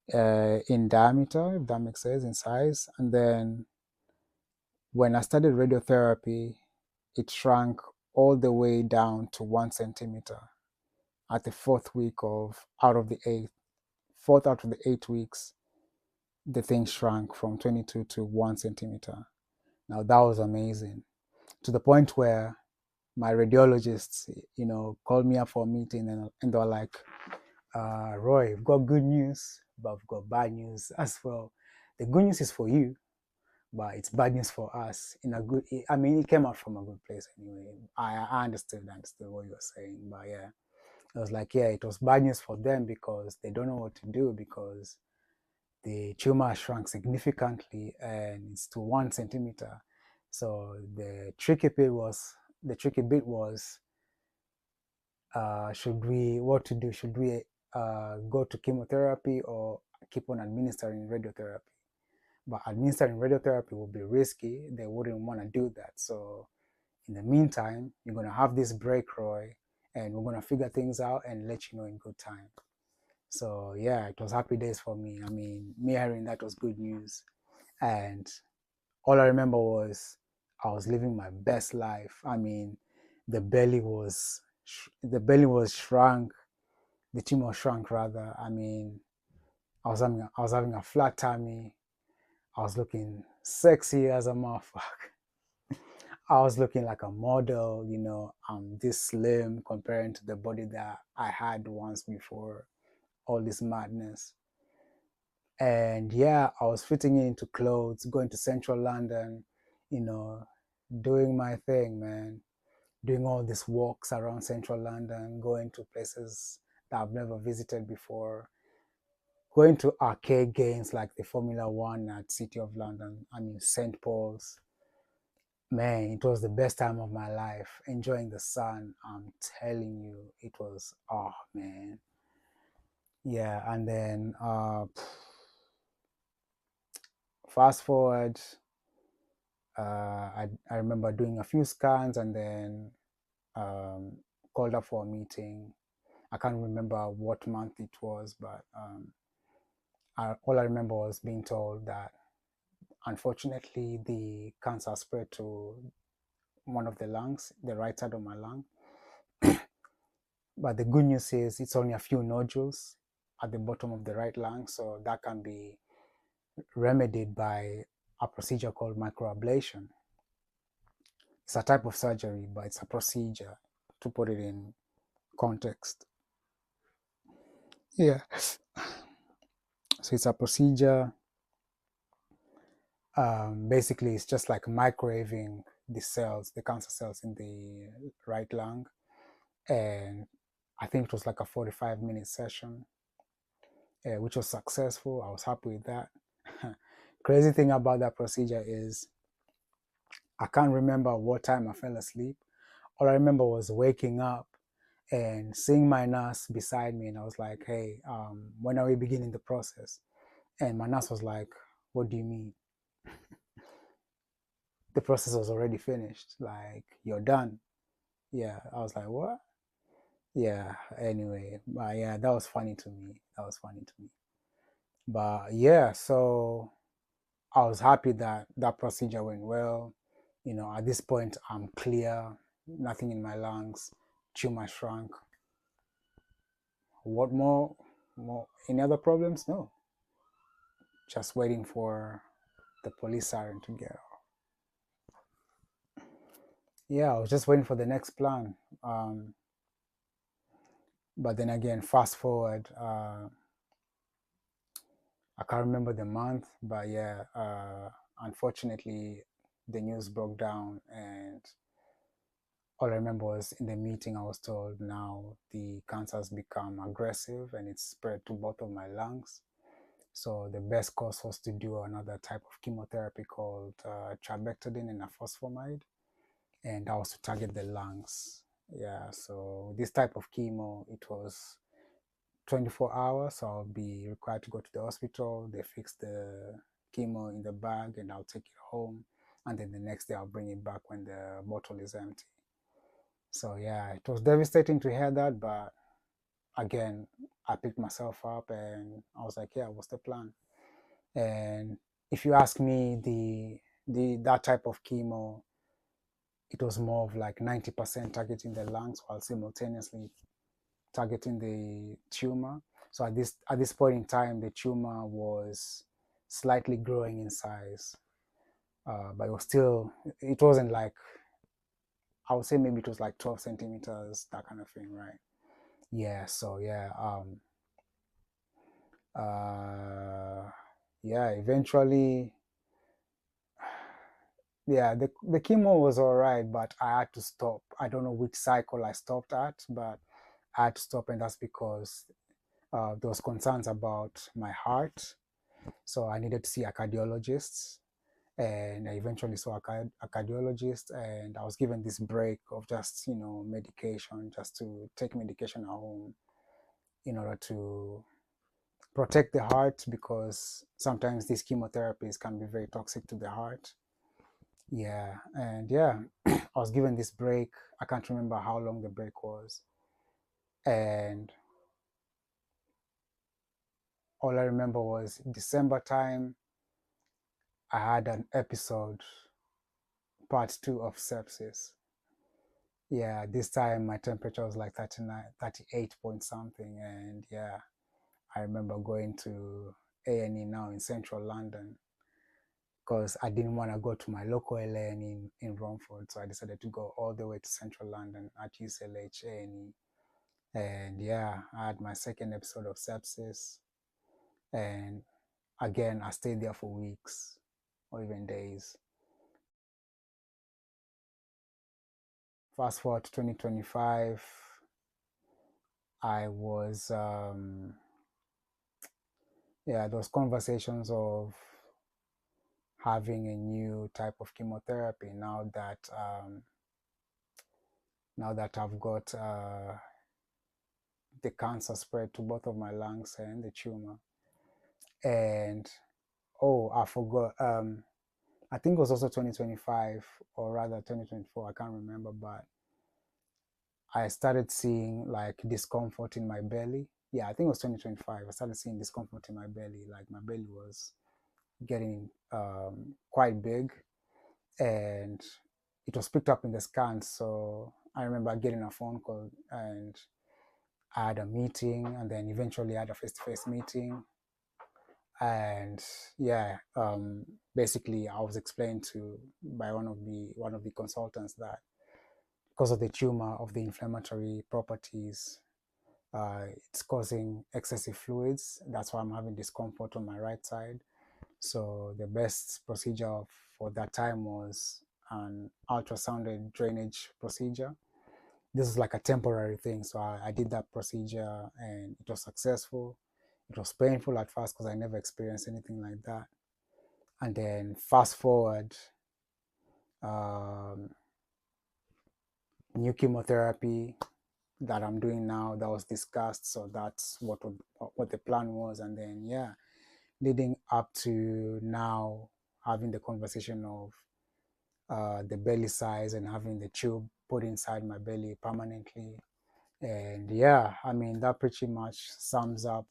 in diameter, if that makes sense, in size. And then when I started radiotherapy, it shrank all the way down to 1 centimeter at the fourth week of out of the eight, fourth out of the 8 weeks, the thing shrank from 22 to 1 centimeter. Now that was amazing, to the point where my radiologists, called me up for a meeting, and they were like, Roy, we've got good news, but we've got bad news as well. The good news is for you, but it's bad news for us. In a good, I mean, it came out from a good place anyway. I understood what you were saying, but yeah, I was like, yeah, it was bad news for them because they don't know what to do because the tumor shrunk significantly and it's to 1 centimeter. So the tricky bit was, what to do? Should we go to chemotherapy or keep on administering radiotherapy? But administering radiotherapy would be risky. They wouldn't want to do that. So in the meantime, you're going to have this break, Roy, and we're going to figure things out and let you know in good time. So yeah, it was happy days for me. I mean, me hearing that was good news. And all I remember was I was living my best life. I mean, the belly was shrunk. The tumor shrunk rather. I mean, I was having a flat tummy. I was looking sexy as a motherfucker. I was looking like a model, I'm this slim comparing to the body that I had once before all this madness. And yeah, I was fitting into clothes, going to central London, you know, doing my thing, man. Doing all these walks around central London, going to places that I've never visited before, going to arcade games like the Formula One at City of London, I mean, St. Paul's. Man, it was the best time of my life. Enjoying the sun, I'm telling you, it was, oh man. Yeah, and then fast forward, I remember doing a few scans and then called up for a meeting. I can't remember what month it was, but all I remember was being told that unfortunately the cancer spread to one of the lungs, the right side of my lung. But the good news is it's only a few nodules at the bottom of the right lung, so that can be remedied by a procedure called microablation. It's a type of surgery, but it's a procedure, to put it in context. Yeah. So it's a procedure. Basically, it's just like microwaving the cancer cells in the right lung. And I think it was like a 45-minute session, which was successful. I was happy with that. Crazy thing about that procedure is I can't remember what time I fell asleep. All I remember was waking up and seeing my nurse beside me, and I was like, "Hey, when are we beginning the process?" And my nurse was like, "What do you mean?" The process was already finished. Like, you're done. Yeah, I was like, "What?" Yeah. Anyway, but yeah, that was funny to me. But yeah, so I was happy that that procedure went well. At this point, I'm clear, nothing in my lungs, tumor shrunk. What more? Any other problems? No. Just waiting for the police siren to get off. Yeah, I was just waiting for the next plan. But then again, fast forward, I can't remember the month, but yeah, unfortunately, the news broke down and all I remember was in the meeting I was told now the cancer has become aggressive and it's spread to both of my lungs. So the best course was to do another type of chemotherapy called trabectedin and a phosphamide, and that was to target the lungs. Yeah, so this type of chemo, it was 24 hours, so I'll be required to go to the hospital. They fix the chemo in the bag and I'll take it home. And then the next day I'll bring it back when the bottle is empty. So yeah, it was devastating to hear that, but again, I picked myself up and I was like, yeah, what's the plan? And if you ask me, the that type of chemo, it was more of like 90% targeting the lungs while simultaneously targeting the tumor. So at this point in time, the tumor was slightly growing in size, but it wasn't like, I would say maybe it was like 12 centimeters, that kind of thing, right? Yeah. So yeah, yeah. Eventually, yeah, the chemo was all right, but I had to stop. I don't know which cycle I stopped at, but I had to stop, and that's because there was concerns about my heart. So I needed to see a cardiologist, and I eventually saw a cardiologist, and I was given this break of just medication, just to take medication at home in order to protect the heart, because sometimes these chemotherapies can be very toxic to the heart. Yeah, and yeah, I was given this break. I can't remember how long the break was, and all I remember was December time. I had an episode, part two of sepsis. Yeah, this time my temperature was like 39, 38 point something. And yeah, I remember going to A&E now in central London, because I didn't want to go to my local A&E in Romford. So I decided to go all the way to central London at UCLH A&E. And yeah, I had my second episode of sepsis. And again, I stayed there for weeks or even days. Fast forward to 2025, I was, those conversations of having a new type of chemotherapy now that I've got the cancer spread to both of my lungs and the tumor. And oh, I forgot. I think it was also 2025, or rather 2024. I can't remember, but I started seeing like discomfort in my belly. Yeah, I think it was 2025. I started seeing discomfort in my belly. Like my belly was getting quite big, and it was picked up in the scans. So I remember getting a phone call, and I had a meeting, and then eventually I had a face-to-face meeting. And yeah, basically I was explained to by one of the consultants that because of the tumor, of the inflammatory properties, it's causing excessive fluids. That's why I'm having discomfort on my right side. So the best procedure for that time was an ultrasound drainage procedure. This is like a temporary thing. So I did that procedure and it was successful. It was painful at first because I never experienced anything like that. And then fast forward, um, new chemotherapy that I'm doing now that was discussed. So that's what the plan was. And then yeah, leading up to now having the conversation of the belly size and having the tube put inside my belly permanently. And yeah, I mean, that pretty much sums up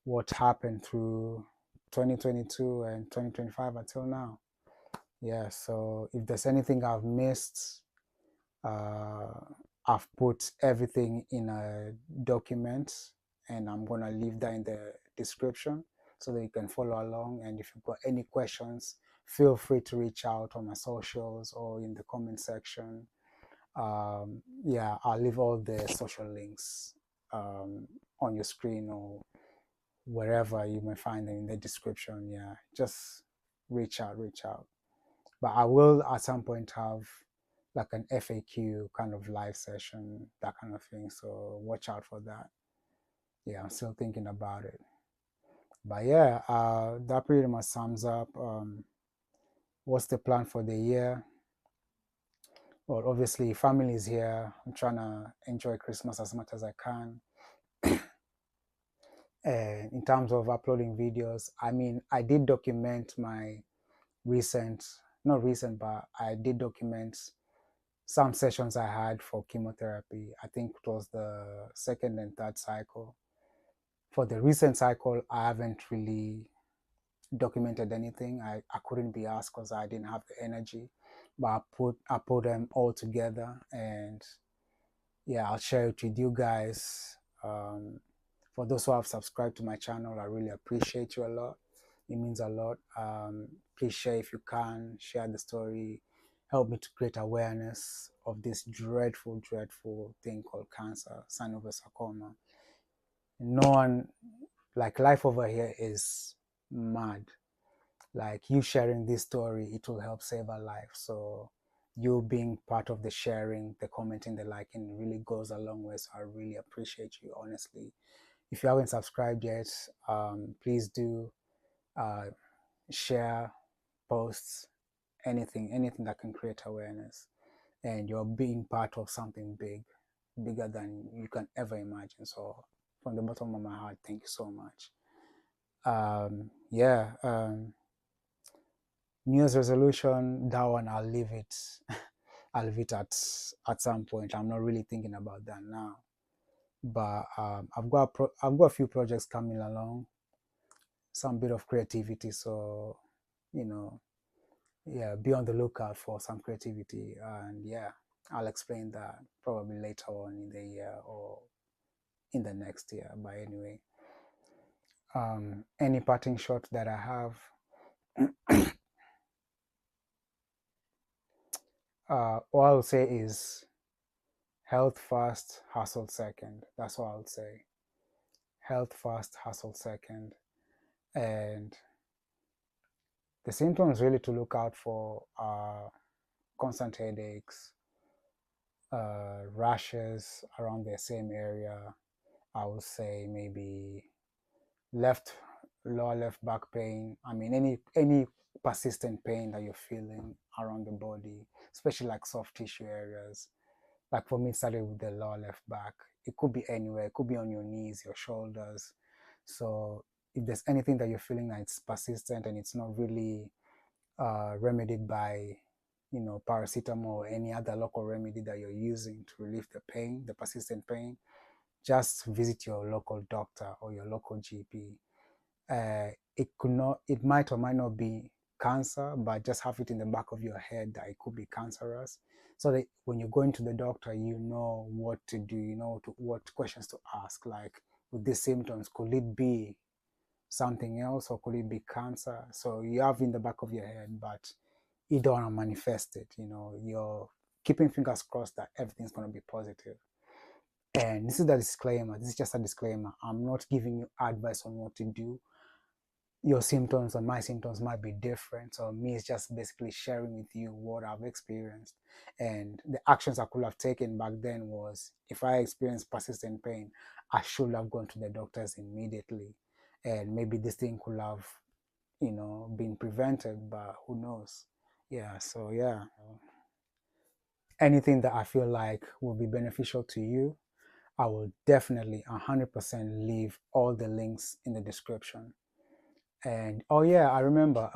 what happened through 2022 and 2025 until now. Yeah, so if there's anything I've missed, uh, I've put everything in a document, and I'm going to leave that in the description so that you can follow along. And if you've got any questions, feel free to reach out on my socials or in the comment section. Yeah, I'll leave all the social links on your screen or wherever you may find them in the description. Yeah, just reach out. But I will at some point have like an FAQ kind of live session, that kind of thing. So watch out for that. Yeah, I'm still thinking about it. But yeah, that pretty much sums up what's the plan for the year. Well, obviously, family is here. I'm trying to enjoy Christmas as much as I can. And in terms of uploading videos, I mean, I did document my recent, not recent, but I did document some sessions I had for chemotherapy. I think it was the second and third cycle. For the recent cycle, I haven't really documented anything. I couldn't be asked because I didn't have the energy. But I put them all together, and yeah, I'll share it with you guys. For those who have subscribed to my channel, I really appreciate you a lot. It means a lot. Please share if you can, share the story, help me to create awareness of this dreadful, dreadful thing called cancer, Synovial Sarcoma. No one, like, life over here is mad. Like, you sharing this story, it will help save a life. So you being part of the sharing, the commenting, the liking really goes a long way. So I really appreciate you, honestly. If you haven't subscribed yet, please do share, posts, anything that can create awareness. And you're being part of something big, bigger than you can ever imagine. So from the bottom of my heart, thank you so much. Yeah. New Year's resolution, that one I'll leave it. I'll leave it at some point. I'm not really thinking about that now. But I've got a few projects coming along, some bit of creativity. So, you know, yeah, be on the lookout for some creativity. And yeah, I'll explain that probably later on in the year or in the next year. But anyway, any parting shot that I have, all I'll say is health first, hustle second. That's what I'll say. Health first, hustle second. And the symptoms really to look out for are constant headaches, rashes around the same area. I would say maybe lower left back pain. I mean, any persistent pain that you're feeling around the body, especially like soft tissue areas. Like for me, it started with the lower left back. It could be anywhere. It could be on your knees, your shoulders. So if there's anything that you're feeling that it's persistent and it's not really remedied by, paracetamol or any other local remedy that you're using to relieve the pain, the persistent pain, just visit your local doctor or your local GP. It might or might not be cancer, but just have it in the back of your head that it could be cancerous, so that when you're going to the doctor, you know what to do, what questions to ask. Like, with these symptoms, could it be something else or could it be cancer? So you have in the back of your head, but you don't want to manifest it. You're keeping fingers crossed that everything's going to be positive. And this is the disclaimer. This is just a disclaimer. I'm not giving you advice on what to do. Your symptoms and my symptoms might be different. So me is just basically sharing with you what I've experienced. And the actions I could have taken back then was, if I experienced persistent pain, I should have gone to the doctors immediately. And maybe this thing could have, been prevented, but who knows? Yeah, so yeah. Anything that I feel like will be beneficial to you, I will definitely 100% leave all the links in the description. And oh yeah, I remember,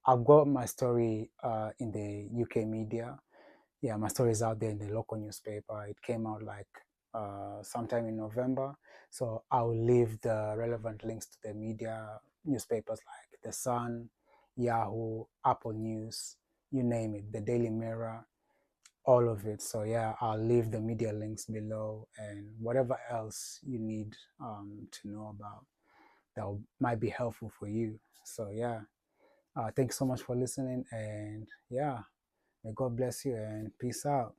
I've got my story in the UK media. Yeah, my story is out there in the local newspaper. It came out like sometime in November. So I'll leave the relevant links to the media newspapers like The Sun, Yahoo, Apple News, you name it, the Daily Mirror, all of it. So yeah, I'll leave the media links below, and whatever else you need to know about that might be helpful for you. So yeah, thanks so much for listening, and yeah, may God bless you, and peace out.